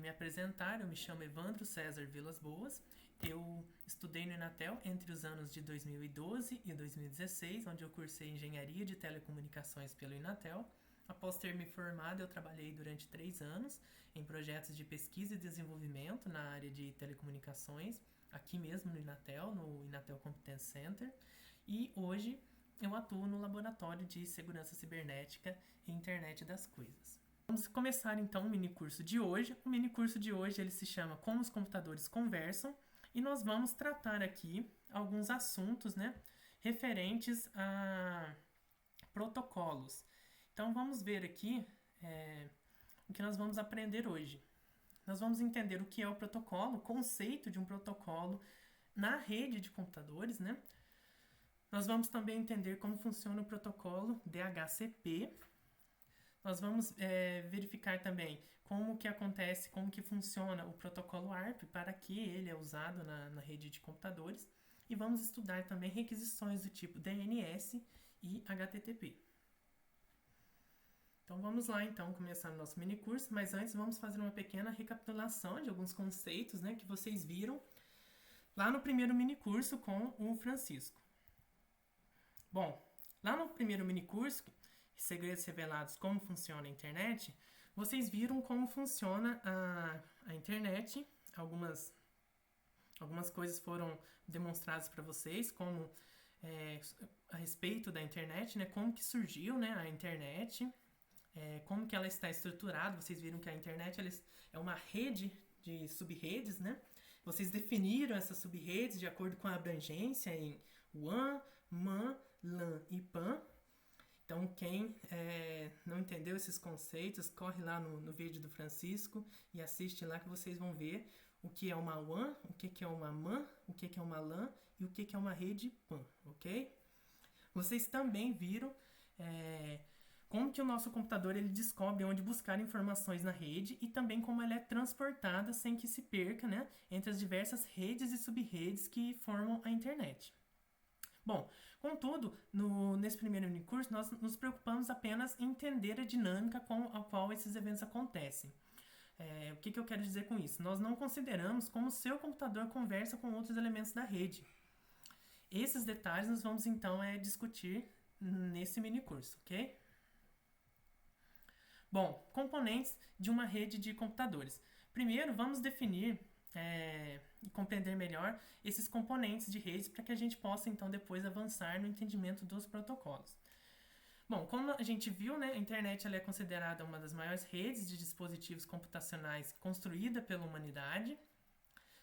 me apresentar, eu me chamo Evandro César Vilas Boas. Eu estudei no Inatel entre os anos de 2012 e 2016, onde eu cursei Engenharia de Telecomunicações pelo Inatel. Após ter me formado, eu trabalhei durante 3 anos em projetos de pesquisa e desenvolvimento na área de telecomunicações, aqui mesmo no Inatel Competence Center. E hoje eu atuo no Laboratório de Segurança Cibernética e Internet das Coisas. Vamos começar então o minicurso de hoje. O minicurso de hoje ele se chama Como os Computadores Conversam e nós vamos tratar aqui alguns assuntos, referentes a protocolos. Então vamos ver aqui o que nós vamos aprender hoje. Nós vamos entender o que é o protocolo, o conceito de um protocolo na rede de computadores, Nós vamos também entender como funciona o protocolo DHCP. Nós vamos verificar também como que acontece, como que funciona o protocolo ARP, para que ele é usado na rede de computadores. E vamos estudar também requisições do tipo DNS e HTTP. Então vamos lá então começar o nosso mini curso, mas antes vamos fazer uma pequena recapitulação de alguns conceitos que vocês viram lá no primeiro mini curso com o Francisco. Bom, lá no primeiro mini curso, Segredos Revelados, como funciona a internet, vocês viram como funciona a internet. Algumas coisas foram demonstradas para vocês, como a respeito da internet, como que surgiu a internet, como que ela está estruturada. Vocês viram que a internet é uma rede de sub-redes, Vocês definiram essas sub-redes de acordo com a abrangência em WAN, MAN, LAN e PAN. Então, quem não entendeu esses conceitos, corre lá no vídeo do Francisco e assiste lá que vocês vão ver o que é uma WAN, o que é uma MAN, o que é uma LAN e o que é uma rede PAN, ok? Vocês também viram como que o nosso computador ele descobre onde buscar informações na rede e também como ela é transportada sem que se perca entre as diversas redes e sub-redes que formam a internet. Bom, contudo, nesse primeiro minicurso, nós nos preocupamos apenas em entender a dinâmica com a qual esses eventos acontecem. O que eu quero dizer com isso? Nós não consideramos como o seu computador conversa com outros elementos da rede. Esses detalhes nós vamos então discutir nesse minicurso, ok? Bom, componentes de uma rede de computadores. Primeiro, vamos definir e compreender melhor esses componentes de redes para que a gente possa, então, depois avançar no entendimento dos protocolos. Bom, como a gente viu, a internet ela é considerada uma das maiores redes de dispositivos computacionais construída pela humanidade.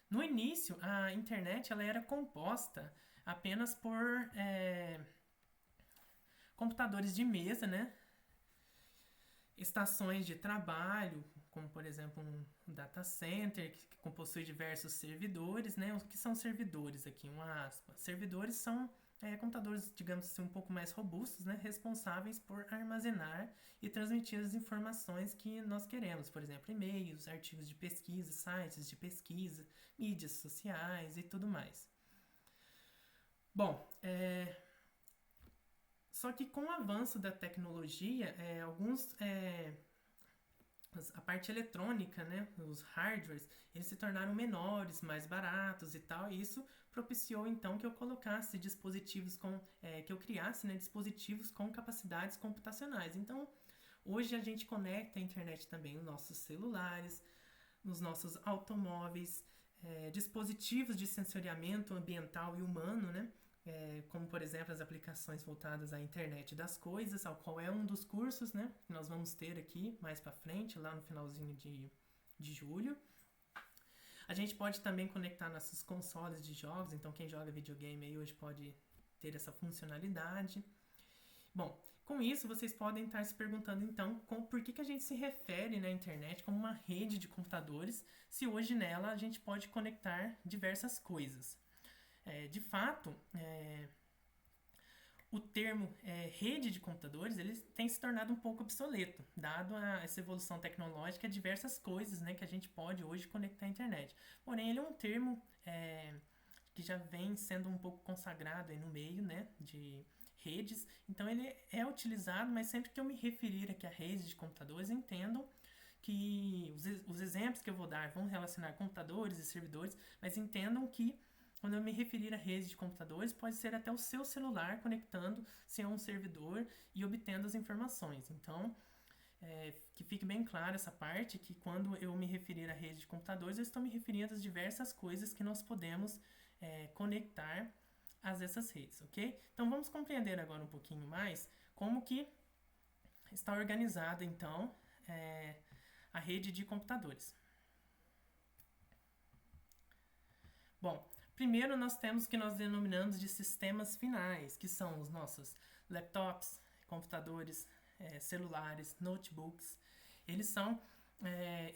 No início, a internet ela era composta apenas por computadores de mesa, estações de trabalho, como por exemplo um data center que possui diversos servidores, O que são servidores aqui? Uma aspa. Servidores são computadores, digamos assim, um pouco mais robustos, responsáveis por armazenar e transmitir as informações que nós queremos, por exemplo, e-mails, artigos de pesquisa, sites de pesquisa, mídias sociais e tudo mais. Bom, só que com o avanço da tecnologia, a parte eletrônica, os hardwares, eles se tornaram menores, mais baratos e tal, e isso propiciou então que eu colocasse dispositivos que eu criasse dispositivos com capacidades computacionais. Então, hoje a gente conecta a internet também nos nossos celulares, nos nossos automóveis, dispositivos de sensoriamento ambiental e humano, como, por exemplo, as aplicações voltadas à internet das coisas, ao qual é um dos cursos, que nós vamos ter aqui mais para frente, lá no finalzinho de julho. A gente pode também conectar nossos consoles de jogos, então quem joga videogame aí hoje pode ter essa funcionalidade. Bom, com isso vocês podem estar se perguntando então por que a gente se refere na internet como uma rede de computadores, se hoje nela a gente pode conectar diversas coisas. De fato, o termo rede de computadores ele tem se tornado um pouco obsoleto, dado essa evolução tecnológica, diversas coisas que a gente pode hoje conectar à internet. Porém, ele é um termo que já vem sendo um pouco consagrado aí no meio de redes, então ele é utilizado, mas sempre que eu me referir aqui a redes de computadores, entendam que os exemplos que eu vou dar vão relacionar computadores e servidores, mas entendam que quando eu me referir a rede de computadores, pode ser até o seu celular conectando-se a um servidor e obtendo as informações. Então, que fique bem claro essa parte, que quando eu me referir à rede de computadores, eu estou me referindo às diversas coisas que nós podemos conectar a essas redes, ok? Então, vamos compreender agora um pouquinho mais como que está organizada, então, a rede de computadores. Bom, primeiro nós temos o que nós denominamos de sistemas finais, que são os nossos laptops, computadores, celulares, notebooks. Eles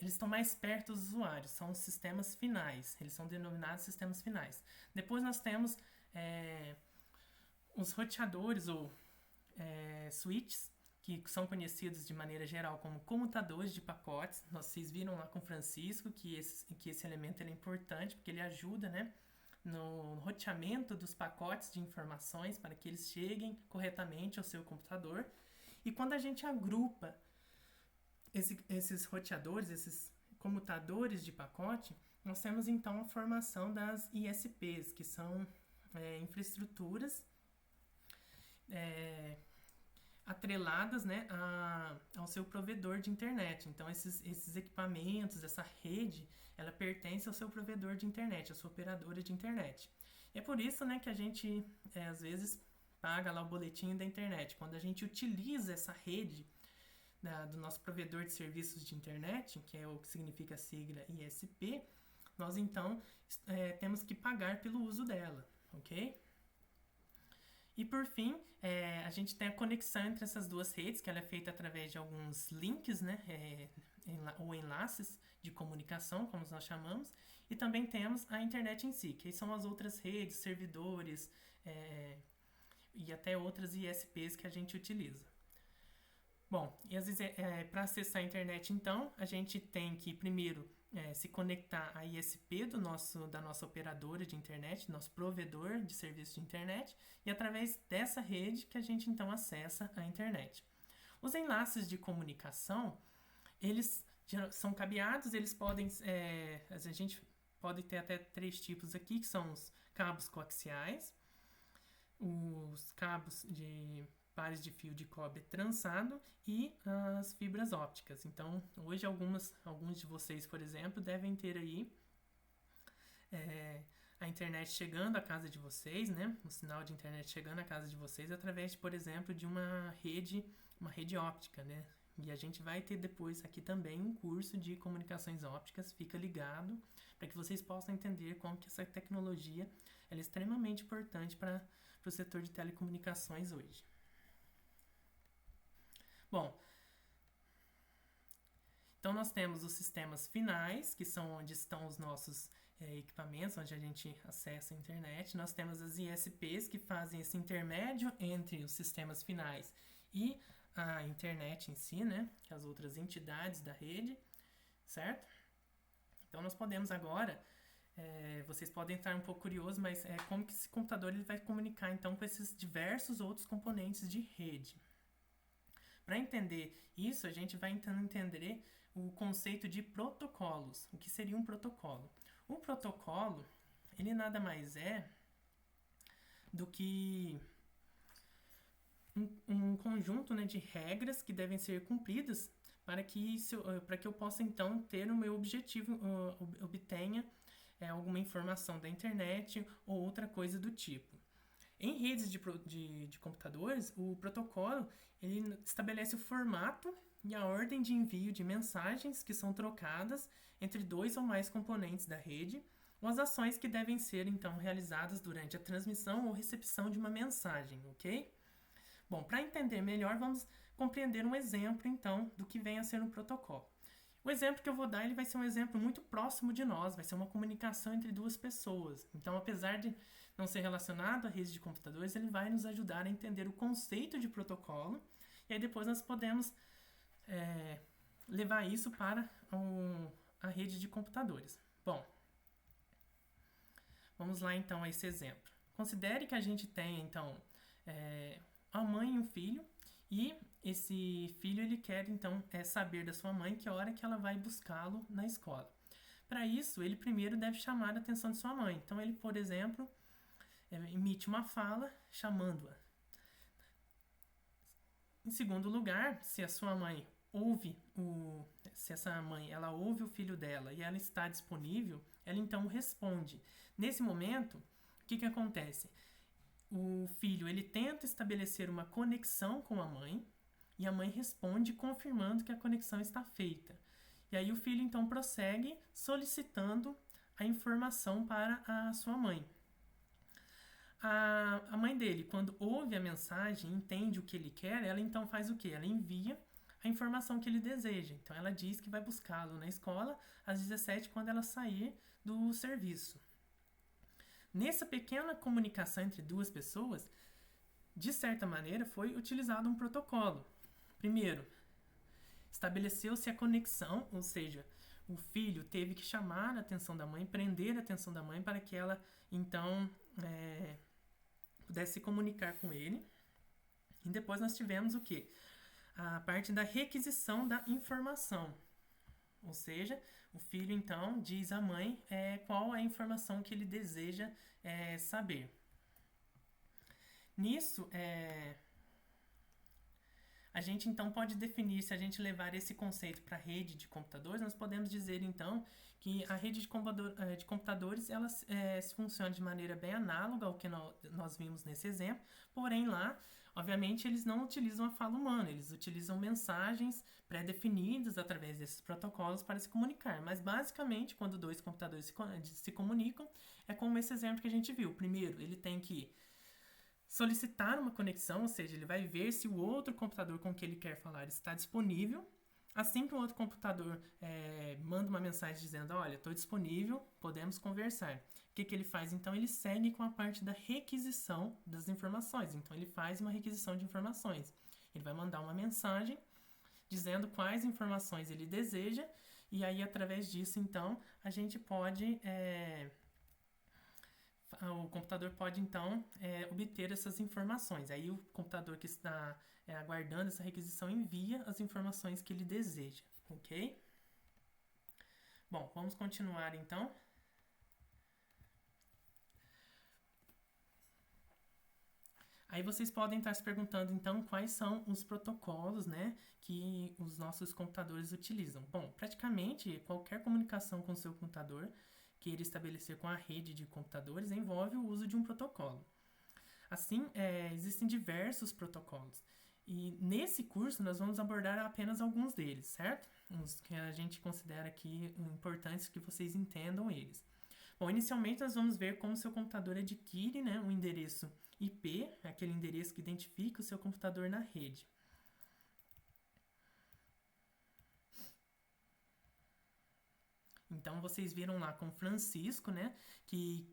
estão mais perto dos usuários, são os sistemas finais, eles são denominados sistemas finais. Depois nós temos os roteadores ou switches, que são conhecidos de maneira geral como comutadores de pacotes. Vocês viram lá com o Francisco que esse elemento é importante, porque ele ajuda, né, no roteamento dos pacotes de informações para que eles cheguem corretamente ao seu computador. E quando a gente agrupa esses roteadores, esses comutadores de pacote, nós temos então a formação das ISPs, que são infraestruturas atreladas, né, ao seu provedor de internet. Então, esses equipamentos, essa rede, ela pertence ao seu provedor de internet, à sua operadora de internet. E é por isso, né, que a gente, às vezes, paga lá o boletim da internet. Quando a gente utiliza essa rede do nosso provedor de serviços de internet, que é o que significa a sigla ISP, nós, então, temos que pagar pelo uso dela, ok? E por fim, a gente tem a conexão entre essas duas redes, que ela é feita através de alguns links, né, ou enlaces de comunicação, como nós chamamos, e também temos a internet em si, que são as outras redes, servidores e até outras ISPs que a gente utiliza. Bom, e para acessar a internet, então, a gente tem que primeiro se conectar à ISP da nossa operadora de internet, nosso provedor de serviço de internet, e através dessa rede que a gente então acessa a internet. Os enlaces de comunicação, eles são cabeados, eles podem, a gente pode ter até 3 tipos aqui, que são os cabos coaxiais, os cabos de pares de fio de cobre trançado e as fibras ópticas. Então, hoje alguns de vocês, por exemplo, devem ter aí a internet chegando à casa de vocês, né? O sinal de internet chegando à casa de vocês através, por exemplo, de uma rede óptica, né? E a gente vai ter depois aqui também um curso de comunicações ópticas, fica ligado, para que vocês possam entender como que essa tecnologia é extremamente importante para o setor de telecomunicações hoje. Bom, então nós temos os sistemas finais, que são onde estão os nossos equipamentos, onde a gente acessa a internet. Nós temos as ISPs, que fazem esse intermédio entre os sistemas finais e a internet em si, né? As outras entidades da rede, certo? Então nós podemos agora, vocês podem estar um pouco curiosos, mas como que esse computador ele vai comunicar então com esses diversos outros componentes de rede. Para entender isso, a gente vai então entender o conceito de protocolos. O que seria um protocolo? O protocolo, ele nada mais é do que um conjunto, né, de regras que devem ser cumpridas para que eu possa então ter o meu objetivo, obtenha alguma informação da internet ou outra coisa do tipo. Em redes de computadores, o protocolo ele estabelece o formato e a ordem de envio de mensagens que são trocadas entre 2 ou mais componentes da rede, ou as ações que devem ser, então, realizadas durante a transmissão ou recepção de uma mensagem, ok? Bom, para entender melhor, vamos compreender um exemplo, então, do que vem a ser um protocolo. O exemplo que eu vou dar ele vai ser um exemplo muito próximo de nós, vai ser uma comunicação entre 2 pessoas. Então, apesar de não ser relacionado à rede de computadores, ele vai nos ajudar a entender o conceito de protocolo, e aí depois nós podemos levar isso para a rede de computadores. Bom, vamos lá então a esse exemplo. Considere que a gente tem então a mãe e um filho, E esse filho, ele quer, então, saber da sua mãe que hora que ela vai buscá-lo na escola. Para isso, ele primeiro deve chamar a atenção de sua mãe. Então, ele, por exemplo, emite uma fala chamando-a. Em segundo lugar, se a sua mãe se essa mãe ela ouve o filho dela e ela está disponível, ela então responde. Nesse momento, o que acontece? O filho ele tenta estabelecer uma conexão com a mãe e a mãe responde confirmando que a conexão está feita. E aí o filho então prossegue solicitando a informação para a sua mãe. A mãe dele, quando ouve a mensagem, entende o que ele quer, ela então faz o quê? Ela envia a informação que ele deseja. Então ela diz que vai buscá-lo na escola às 17 quando ela sair do serviço. Nessa pequena comunicação entre duas pessoas, de certa maneira foi utilizado um protocolo. Primeiro, estabeleceu-se a conexão, ou seja, o filho teve que chamar a atenção da mãe, prender a atenção da mãe para que ela então pudesse se comunicar com ele. E depois nós tivemos o quê? A parte da requisição da informação. Ou seja, o filho então diz à mãe qual é a informação que ele deseja saber. Nisso, a gente então pode definir, se a gente levar esse conceito para a rede de computadores, nós podemos dizer então que a rede de computadores ela funciona de maneira bem análoga ao que nós vimos nesse exemplo, porém lá, obviamente, eles não utilizam a fala humana, eles utilizam mensagens pré-definidas através desses protocolos para se comunicar, mas basicamente quando dois computadores se comunicam, é como esse exemplo que a gente viu. Primeiro, ele tem que solicitar uma conexão, ou seja, ele vai ver se o outro computador com que ele quer falar está disponível. Assim que o outro computador manda uma mensagem dizendo, olha, estou disponível, podemos conversar. O que ele faz? Então, ele segue com a parte da requisição das informações. Então, ele faz uma requisição de informações. Ele vai mandar uma mensagem dizendo quais informações ele deseja e aí, através disso, então, a gente pode... o computador pode, então, obter essas informações. Aí, o computador que está aguardando essa requisição envia as informações que ele deseja, ok? Bom, vamos continuar, então. Aí vocês podem estar se perguntando, então, quais são os protocolos, né, que os nossos computadores utilizam. Bom, praticamente qualquer comunicação com o seu computador queira estabelecer com a rede de computadores envolve o uso de um protocolo. Assim, existem diversos protocolos. E nesse curso nós vamos abordar apenas alguns deles, certo? Os que a gente considera aqui importantes que vocês entendam eles. Bom, inicialmente nós vamos ver como seu computador adquire, né, um endereço IP, aquele endereço que identifica o seu computador na rede. Então, vocês viram lá com Francisco, né, que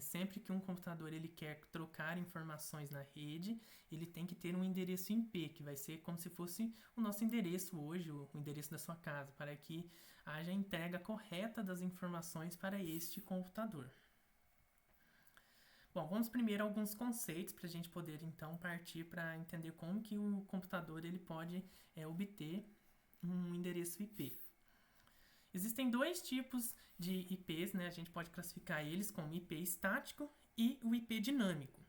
sempre que um computador ele quer trocar informações na rede, ele tem que ter um endereço IP, que vai ser como se fosse o nosso endereço hoje, o endereço da sua casa, para que haja a entrega correta das informações para este computador. Bom, vamos primeiro a alguns conceitos para a gente poder, então, partir para entender como que o computador ele pode obter um endereço IP. Existem dois tipos de IPs, né? A gente pode classificar eles como IP estático e o IP dinâmico.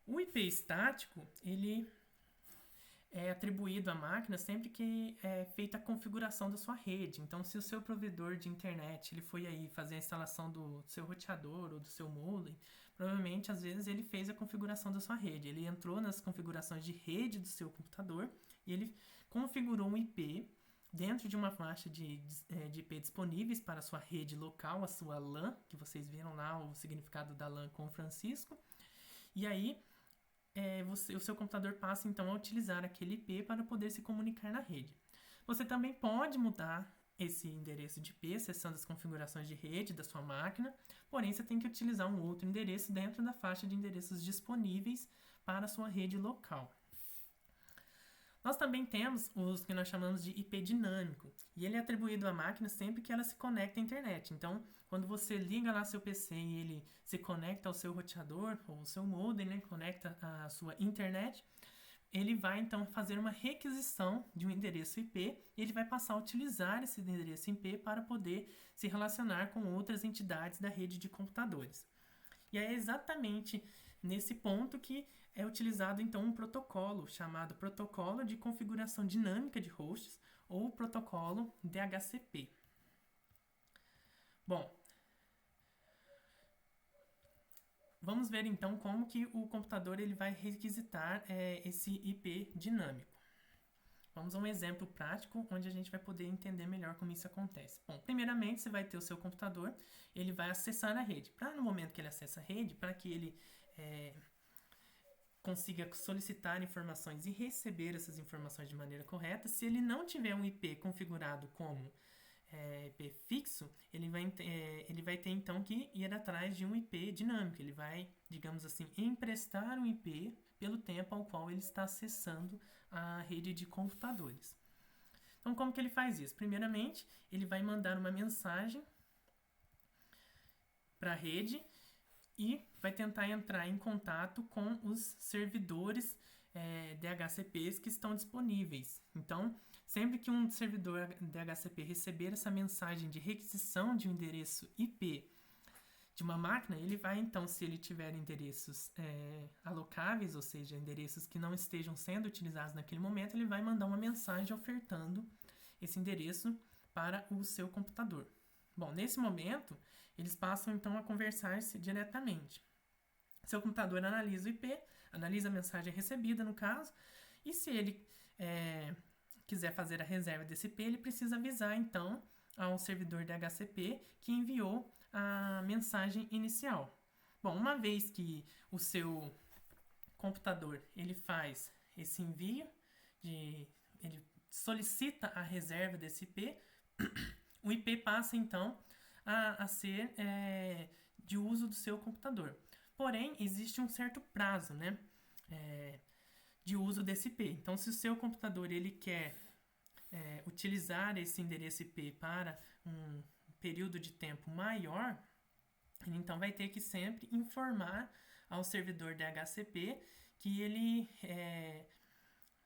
O IP estático, ele é atribuído à máquina sempre que é feita a configuração da sua rede. Então, se o seu provedor de internet ele foi aí fazer a instalação do seu roteador ou do seu modem, provavelmente, às vezes, ele fez a configuração da sua rede. Ele entrou nas configurações de rede do seu computador e ele configurou um IP dentro de uma faixa de IP disponíveis para a sua rede local, a sua LAN, que vocês viram lá o significado da LAN com o Francisco. E aí, o seu computador passa então a utilizar aquele IP para poder se comunicar na rede. Você também pode mudar esse endereço de IP, acessando as configurações de rede da sua máquina, porém você tem que utilizar um outro endereço dentro da faixa de endereços disponíveis para a sua rede local. Nós também temos os que nós chamamos de IP dinâmico, e ele é atribuído à máquina sempre que ela se conecta à internet. Então, quando você liga lá seu PC e ele se conecta ao seu roteador ou ao seu modem, né, conecta à sua internet, ele vai então fazer uma requisição de um endereço IP e ele vai passar a utilizar esse endereço IP para poder se relacionar com outras entidades da rede de computadores. E é exatamente nesse ponto que é utilizado então um protocolo chamado Protocolo de Configuração Dinâmica de Hosts ou Protocolo DHCP. Bom, vamos ver então como que o computador ele vai requisitar esse IP dinâmico. Vamos a um exemplo prático onde a gente vai poder entender melhor como isso acontece. Bom, primeiramente você vai ter o seu computador, ele vai acessar a rede. No momento que ele acessa a rede, para que ele consiga solicitar informações e receber essas informações de maneira correta, se ele não tiver um IP configurado como IP fixo, ele vai ter então que ir atrás de um IP dinâmico. Ele vai, digamos assim, emprestar um IP pelo tempo ao qual ele está acessando a rede de computadores. Então, como que ele faz isso? Primeiramente, ele vai mandar uma mensagem para a rede e vai tentar entrar em contato com os servidores DHCPs que estão disponíveis. Então, sempre que um servidor DHCP receber essa mensagem de requisição de um endereço IP de uma máquina, ele vai então, se ele tiver endereços alocáveis, ou seja, endereços que não estejam sendo utilizados naquele momento, ele vai mandar uma mensagem ofertando esse endereço para o seu computador. Bom, nesse momento, eles passam então a conversar-se diretamente. Seu computador analisa o IP, analisa a mensagem recebida, no caso, e se ele quiser fazer a reserva desse IP, ele precisa avisar então ao servidor DHCP que enviou a mensagem inicial. Bom, uma vez que o seu computador ele faz esse envio, ele solicita a reserva desse IP, o IP passa então a ser de uso do seu computador. Porém, existe um certo prazo, né, de uso desse IP. Então, se o seu computador ele quer utilizar esse endereço IP para um período de tempo maior, ele então vai ter que sempre informar ao servidor DHCP que ele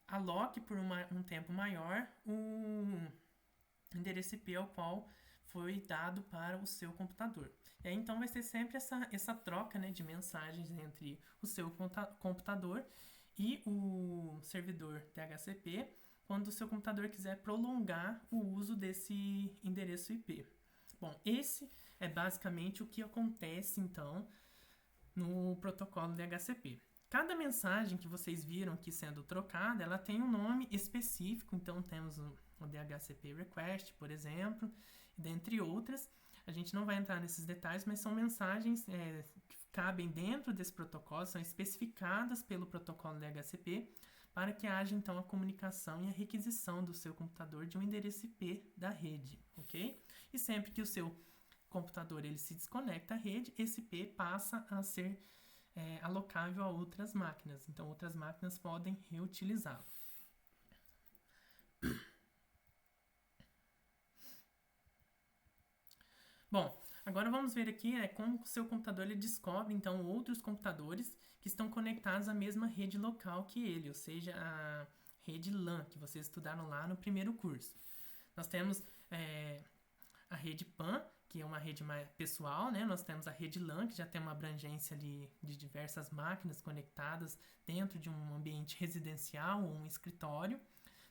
aloque por um tempo maior o endereço IP ao qual foi dado para o seu computador. E aí, então vai ser sempre essa troca, né, de mensagens entre o seu computador e o servidor DHCP quando o seu computador quiser prolongar o uso desse endereço IP. Bom, esse é basicamente o que acontece então no protocolo DHCP. Cada mensagem que vocês viram aqui sendo trocada, ela tem um nome específico. Então temos o DHCP Request, por exemplo, dentre outras. A gente não vai entrar nesses detalhes, mas são mensagens que cabem dentro desse protocolo, são especificadas pelo protocolo DHCP para que haja então a comunicação e a requisição do seu computador de um endereço IP da rede, ok? E sempre que o seu computador ele se desconecta à rede, esse IP passa a ser alocável a outras máquinas. Então, outras máquinas podem reutilizá-lo. Bom, agora vamos ver aqui como o seu computador ele descobre então outros computadores que estão conectados à mesma rede local que ele, ou seja, a rede LAN que vocês estudaram lá no primeiro curso. Nós temos a rede PAN, que é uma rede mais pessoal, né? Nós temos a rede LAN, que já tem uma abrangência ali de diversas máquinas conectadas dentro de um ambiente residencial ou um escritório.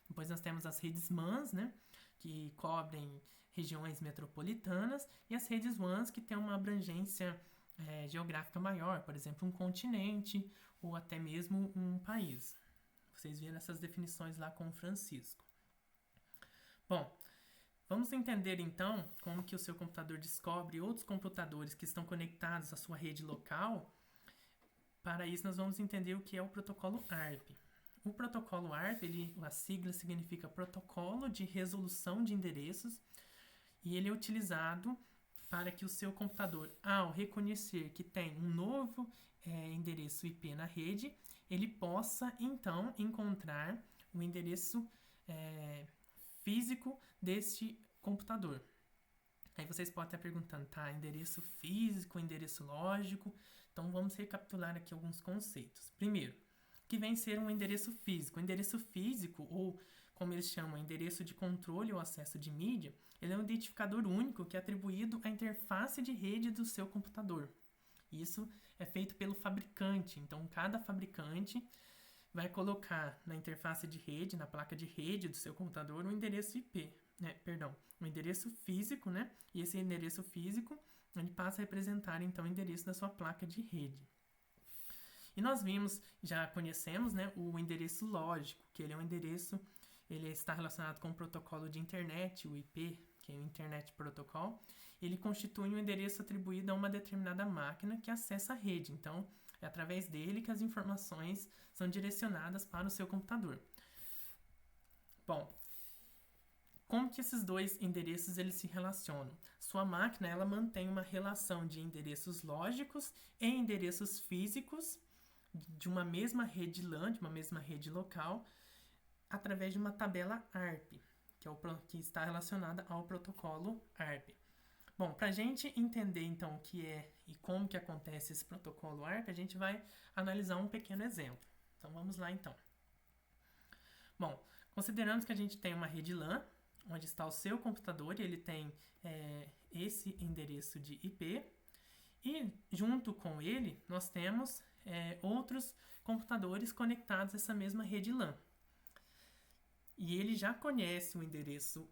Depois nós temos as redes MANs, né? Que cobrem regiões metropolitanas, e as redes WANs, que têm uma abrangência geográfica maior, por exemplo, um continente ou até mesmo um país. Vocês viram essas definições lá com o Francisco. Bom, vamos entender então como que o seu computador descobre outros computadores que estão conectados à sua rede local. Para isso, nós vamos entender o que é o protocolo ARP. O protocolo ARP, a sigla significa Protocolo de Resolução de Endereços, e ele é utilizado para que o seu computador, ao reconhecer que tem um novo endereço IP na rede, ele possa então encontrar o endereço físico deste computador. Aí vocês podem estar perguntando, tá, endereço físico, endereço lógico? Então vamos recapitular aqui alguns conceitos. Primeiro, o que vem ser um endereço físico. O endereço físico, ou como eles chamam, endereço de controle ou acesso de mídia, ele é um identificador único que é atribuído à interface de rede do seu computador. Isso é feito pelo fabricante. Então, cada fabricante vai colocar na interface de rede, na placa de rede do seu computador, um endereço IP, um endereço físico, né? E esse endereço físico, ele passa a representar, então, o endereço da sua placa de rede. E nós já conhecemos, né, o endereço lógico, que ele é um endereço, ele está relacionado com o protocolo de internet, o IP, que é o Internet Protocol. Ele constitui um endereço atribuído a uma determinada máquina que acessa a rede. Então, é através dele que as informações são direcionadas para o seu computador. Bom, como que esses dois endereços eles se relacionam? Sua máquina ela mantém uma relação de endereços lógicos e endereços físicos de uma mesma rede LAN, de uma mesma rede local, através de uma tabela ARP, que está relacionada ao protocolo ARP. Bom, para a gente entender então o que é e como que acontece esse protocolo ARP, a gente vai analisar um pequeno exemplo. Então vamos lá então. Bom, consideramos que a gente tem uma rede LAN, onde está o seu computador, e ele tem esse endereço de IP, e junto com ele nós temos outros computadores conectados a essa mesma rede LAN. E ele já conhece o endereço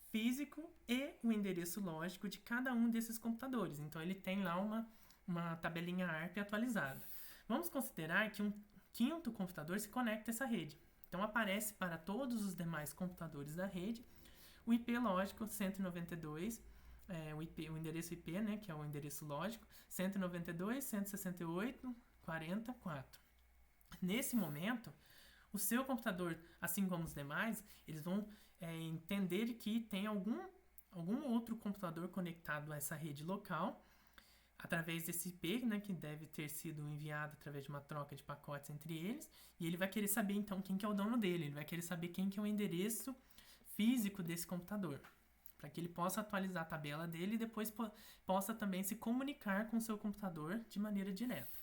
físico e o endereço lógico de cada um desses computadores. Então, ele tem lá uma tabelinha ARP atualizada. Vamos considerar que um quinto computador se conecta a essa rede. Então, aparece para todos os demais computadores da rede o IP lógico 192, o endereço IP, né, que é o endereço lógico, 192.168.44. Nesse momento, o seu computador, assim como os demais, eles vão entender que tem algum outro computador conectado a essa rede local, através desse IP, né, que deve ter sido enviado através de uma troca de pacotes entre eles, e ele vai querer saber, então, quem que é o dono dele, ele vai querer saber quem que é o endereço físico desse computador, para que ele possa atualizar a tabela dele e depois possa também se comunicar com o seu computador de maneira direta.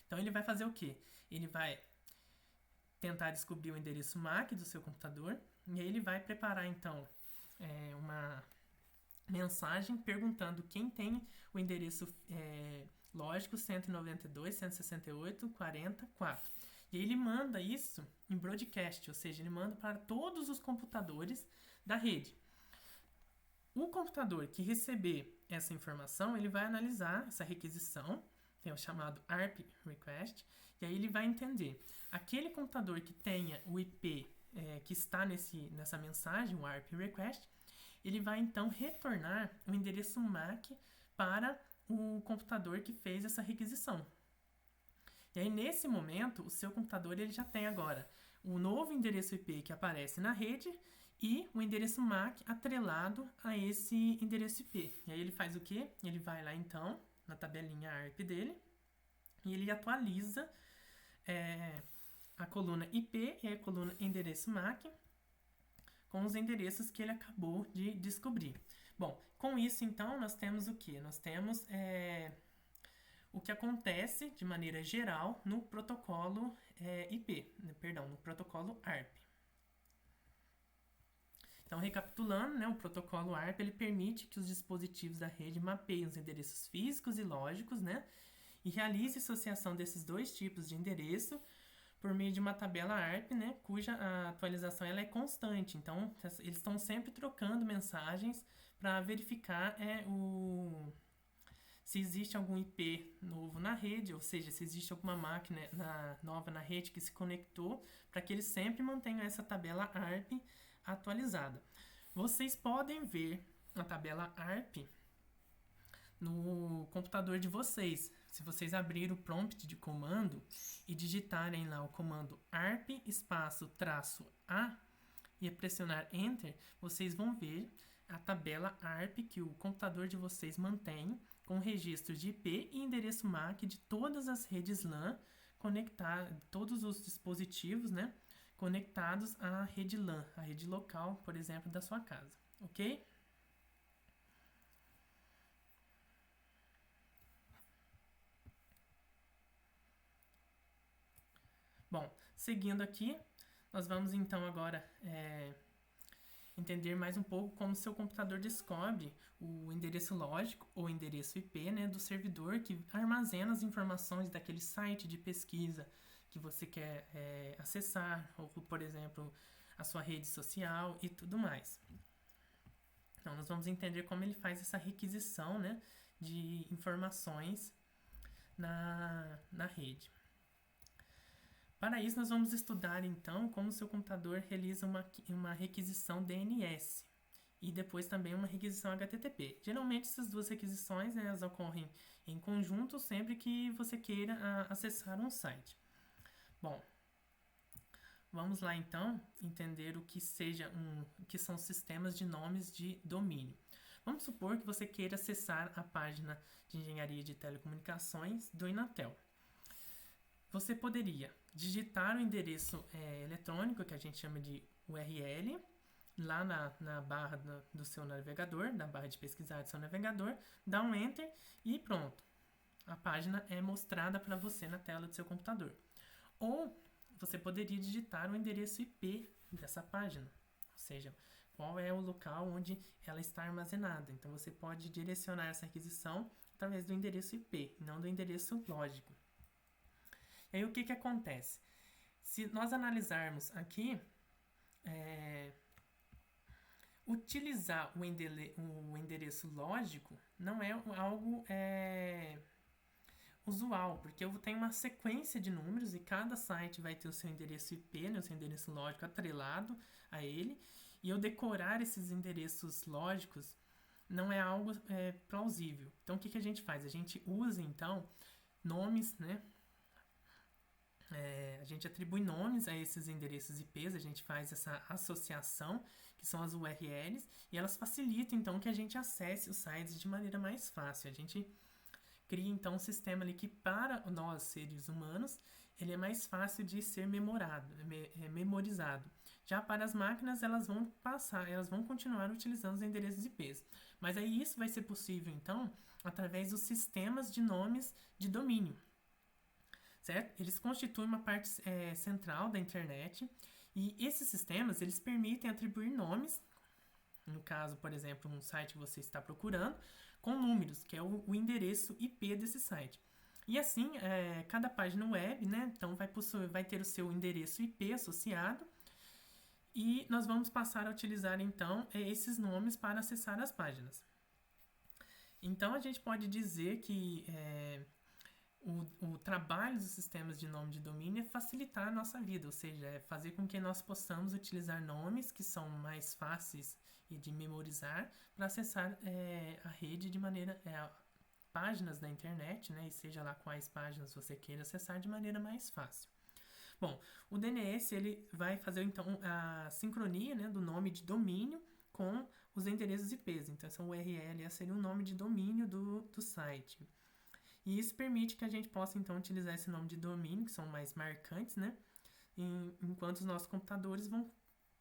Então, ele vai fazer o quê? Ele vai tentar descobrir o endereço MAC do seu computador, e aí ele vai preparar, então, uma mensagem perguntando quem tem o endereço lógico 192.168.44. E ele manda isso em broadcast, ou seja, ele manda para todos os computadores da rede. O computador que receber essa informação, ele vai analisar essa requisição, que é o chamado ARP request, e aí ele vai entender aquele computador que tenha o IP que está nessa mensagem, o ARP request, ele vai então retornar o endereço MAC para o computador que fez essa requisição. E aí, nesse momento, o seu computador ele já tem agora o novo endereço IP que aparece na rede e o endereço MAC atrelado a esse endereço IP. E aí ele faz o quê? Ele vai lá, então, na tabelinha ARP dele e ele atualiza a coluna IP e a coluna endereço MAC com os endereços que ele acabou de descobrir. Bom, com isso, então, nós temos o quê? Nós temos o que acontece de maneira geral no protocolo no protocolo ARP. Então, recapitulando, né, o protocolo ARP ele permite que os dispositivos da rede mapeiem os endereços físicos e lógicos, né, e realize associação desses dois tipos de endereço por meio de uma tabela ARP, né, cuja a atualização ela é constante. Então, eles estão sempre trocando mensagens para verificar se existe algum IP novo na rede, ou seja, se existe alguma máquina nova na rede que se conectou, para que eles sempre mantenham essa tabela ARP atualizada. Vocês podem ver a tabela ARP no computador de vocês. Se vocês abrirem o prompt de comando e digitarem lá o comando ARP espaço -A e pressionar Enter, vocês vão ver a tabela ARP que o computador de vocês mantém com registros de IP e endereço MAC de todas as redes LAN conectadas, todos os dispositivos, né, conectados à rede LAN, a rede local, por exemplo, da sua casa, ok? Bom, seguindo aqui, nós vamos então agora entender mais um pouco como seu computador descobre o endereço lógico ou endereço IP, né, do servidor que armazena as informações daquele site de pesquisa que você quer acessar, ou, por exemplo, a sua rede social e tudo mais. Então, nós vamos entender como ele faz essa requisição, né, de informações na rede. Para isso, nós vamos estudar, então, como o seu computador realiza uma requisição DNS e depois também uma requisição HTTP. Geralmente, essas duas requisições, né, elas ocorrem em conjunto sempre que você queira acessar um site. Bom, vamos lá, então, entender o que são sistemas de nomes de domínio. Vamos supor que você queira acessar a página de engenharia de telecomunicações do Inatel. Você poderia digitar o endereço eletrônico, que a gente chama de URL, lá na barra do seu navegador, na barra de pesquisar do seu navegador, dá um Enter e pronto. A página é mostrada para você na tela do seu computador. Ou você poderia digitar o endereço IP dessa página, ou seja, qual é o local onde ela está armazenada. Então, você pode direcionar essa requisição através do endereço IP, não do endereço lógico. E aí, o que acontece? Se nós analisarmos aqui, utilizar o endereço lógico não é algo usual, porque eu tenho uma sequência de números e cada site vai ter o seu endereço IP, né, o seu endereço lógico atrelado a ele, e eu decorar esses endereços lógicos não é algo plausível. Então, o que a gente faz? A gente usa, então, nomes, né? A gente atribui nomes a esses endereços IPs, a gente faz essa associação, que são as URLs, e elas facilitam, então, que a gente acesse os sites de maneira mais fácil. A gente cria, então, um sistema ali que, para nós, seres humanos, ele é mais fácil de ser memorizado. Já para as máquinas, elas vão continuar utilizando os endereços IPs. Mas aí isso vai ser possível, então, através dos sistemas de nomes de domínio. Certo? Eles constituem uma parte central da internet e esses sistemas, eles permitem atribuir nomes, no caso, por exemplo, um site que você está procurando, com números, que é o endereço IP desse site. E assim, cada página web, né, então vai ter o seu endereço IP associado e nós vamos passar a utilizar, então, esses nomes para acessar as páginas. Então, a gente pode dizer que o trabalho dos sistemas de nome de domínio é facilitar a nossa vida, ou seja, é fazer com que nós possamos utilizar nomes que são mais fáceis de memorizar para acessar a rede de maneira páginas da internet, né, e seja lá quais páginas você queira acessar de maneira mais fácil. Bom, o DNS ele vai fazer então a sincronia, né, do nome de domínio com os endereços IPs. Então, essa URL seria o nome de domínio do site. E isso permite que a gente possa, então, utilizar esse nome de domínio, que são mais marcantes, né? Enquanto os nossos computadores vão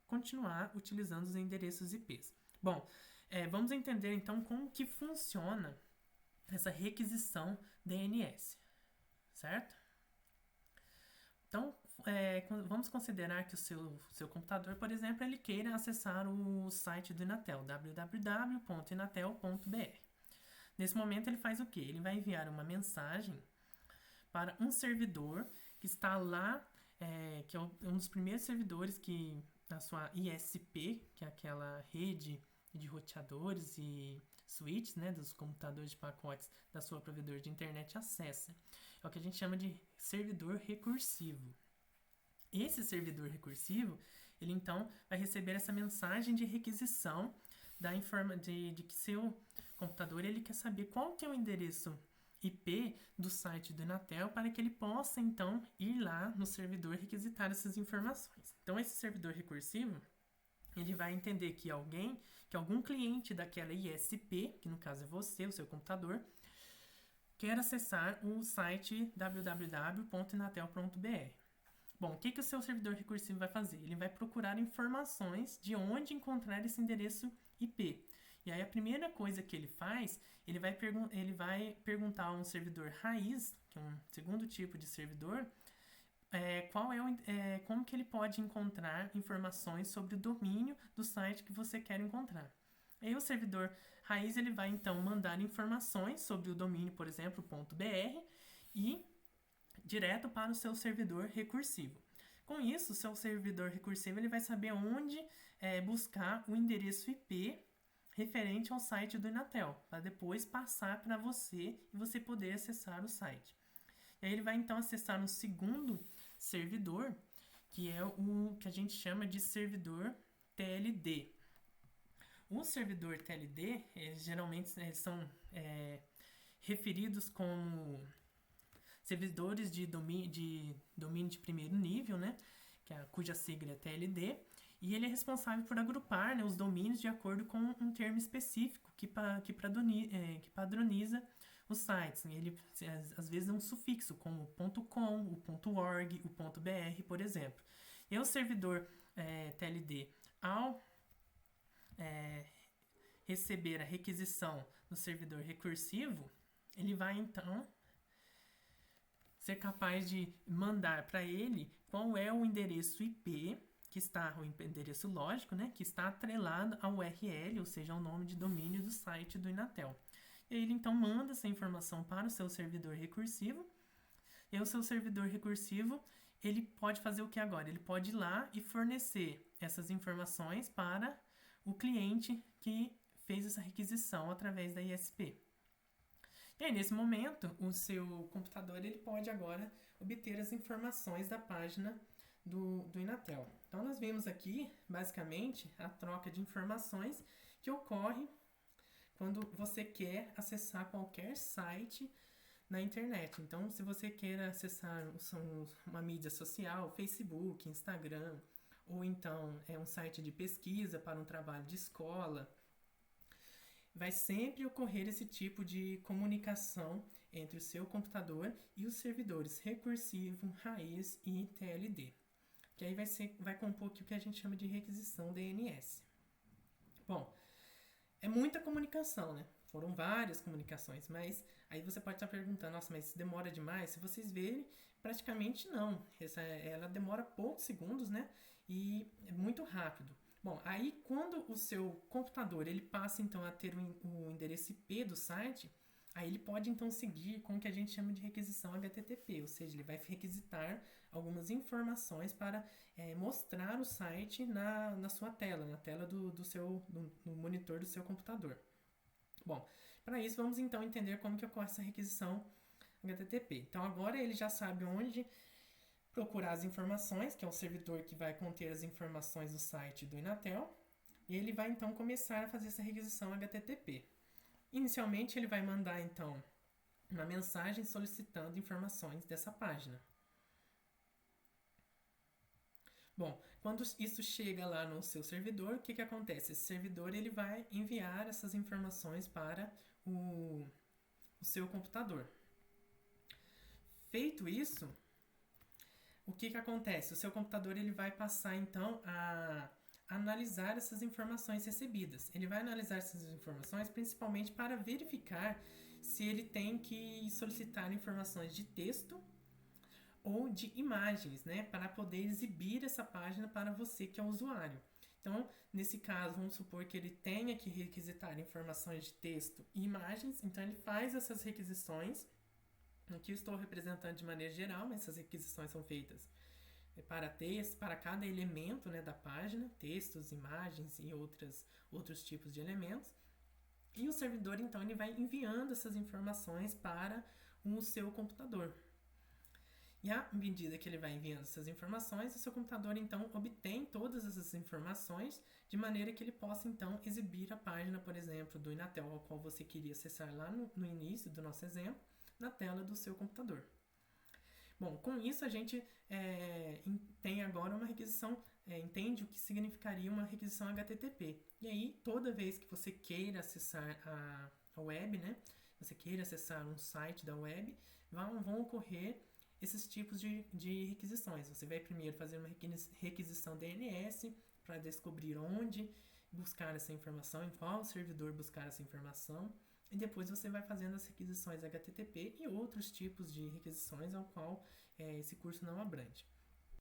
continuar utilizando os endereços IPs. Bom, vamos entender, então, como que funciona essa requisição DNS, certo? Então, vamos considerar que o seu computador, por exemplo, ele queira acessar o site do Inatel, www.inatel.br. Nesse momento, ele faz o quê? Ele vai enviar uma mensagem para um servidor que está lá, que é um dos primeiros servidores que a sua ISP, que é aquela rede de roteadores e switches, né, dos computadores de pacotes da sua provedor de internet acessa. É o que a gente chama de servidor recursivo. Esse servidor recursivo, ele então vai receber essa mensagem de requisição de que seu computador ele quer saber qual que é o endereço IP do site do Inatel para que ele possa então ir lá no servidor requisitar essas informações. Então esse servidor recursivo ele vai entender que algum cliente daquela ISP, que no caso é você, o seu computador, quer acessar o site www.inatel.br. Bom, o que o seu servidor recursivo vai fazer? Ele vai procurar informações de onde encontrar esse endereço IP. E aí a primeira coisa que ele faz, ele vai perguntar a um servidor raiz, que é um segundo tipo de servidor, como que ele pode encontrar informações sobre o domínio do site que você quer encontrar. Aí o servidor raiz ele vai então mandar informações sobre o domínio, por exemplo, .br e direto para o seu servidor recursivo. Com isso, o seu servidor recursivo ele vai saber onde buscar o endereço IP referente ao site do Inatel, para depois passar para você e você poder acessar o site. E aí ele vai então acessar um segundo servidor, que é o que a gente chama de servidor TLD. O servidor TLD, geralmente são referidos como servidores de domínio de primeiro nível, né? Cuja sigla é TLD, e ele é responsável por agrupar, né, os domínios de acordo com um termo específico que padroniza os sites. Ele às vezes é um sufixo, como o .com, o .org, o .br, por exemplo. E o servidor TLD, ao receber a requisição no servidor recursivo, ele vai então ser capaz de mandar para ele qual é o endereço IP que está, o endereço lógico, né, que está atrelado ao URL, ou seja, ao nome de domínio do site do Inatel. E aí ele então manda essa informação para o seu servidor recursivo, e o seu servidor recursivo ele pode fazer o que agora? Ele pode ir lá e fornecer essas informações para o cliente que fez essa requisição através da ISP. E aí, nesse momento, o seu computador ele pode agora obter as informações da página do Inatel. Então, nós vimos aqui, basicamente, a troca de informações que ocorre quando você quer acessar qualquer site na internet. Então, se você quer acessar uma mídia social, Facebook, Instagram, ou então um site de pesquisa para um trabalho de escola, vai sempre ocorrer esse tipo de comunicação entre o seu computador e os servidores recursivo, raiz e TLD. Que aí vai compor aqui o que a gente chama de requisição DNS. Bom, é muita comunicação, né? Foram várias comunicações, mas aí você pode estar perguntando, nossa, mas demora demais? Se vocês verem, praticamente não. Ela demora poucos segundos, né? E é muito rápido. Bom, aí quando o seu computador ele passa então a ter o endereço IP do site, aí ele pode então seguir com o que a gente chama de requisição HTTP, ou seja, ele vai requisitar algumas informações para mostrar o site na sua tela, na tela do monitor do seu computador. Bom, para isso vamos então entender como que ocorre essa requisição HTTP. Então agora ele já sabe onde procurar as informações, que é o servidor que vai conter as informações do site do Inatel, e ele vai então começar a fazer essa requisição HTTP. Inicialmente ele vai mandar então uma mensagem solicitando informações dessa página. Bom, quando isso chega lá no seu servidor, o que acontece? Esse servidor ele vai enviar essas informações para o seu computador. Feito isso, o que acontece? O seu computador ele vai passar então a analisar essas informações recebidas. Ele vai analisar essas informações principalmente para verificar se ele tem que solicitar informações de texto ou de imagens, né, para poder exibir essa página para você que é o usuário. Então, nesse caso, vamos supor que ele tenha que requisitar informações de texto e imagens, então ele faz essas requisições. Aqui eu estou representando de maneira geral, mas essas requisições são feitas para texto, para cada elemento, né, da página, textos, imagens e outros tipos de elementos. E o servidor, então, ele vai enviando essas informações para o seu computador. E à medida que ele vai enviando essas informações, o seu computador, então, obtém todas essas informações de maneira que ele possa, então, exibir a página, por exemplo, do Inatel, ao qual você queria acessar lá no início do nosso exemplo, na tela do seu computador. Bom, com isso a gente tem agora uma requisição, entende o que significaria uma requisição HTTP. E aí, toda vez que você queira acessar a web, né, você queira acessar um site da web, vão ocorrer esses tipos de requisições. Você vai primeiro fazer uma requisição DNS para descobrir onde buscar essa informação, em qual servidor buscar essa informação. E depois você vai fazendo as requisições HTTP e outros tipos de requisições ao qual esse curso não abrange.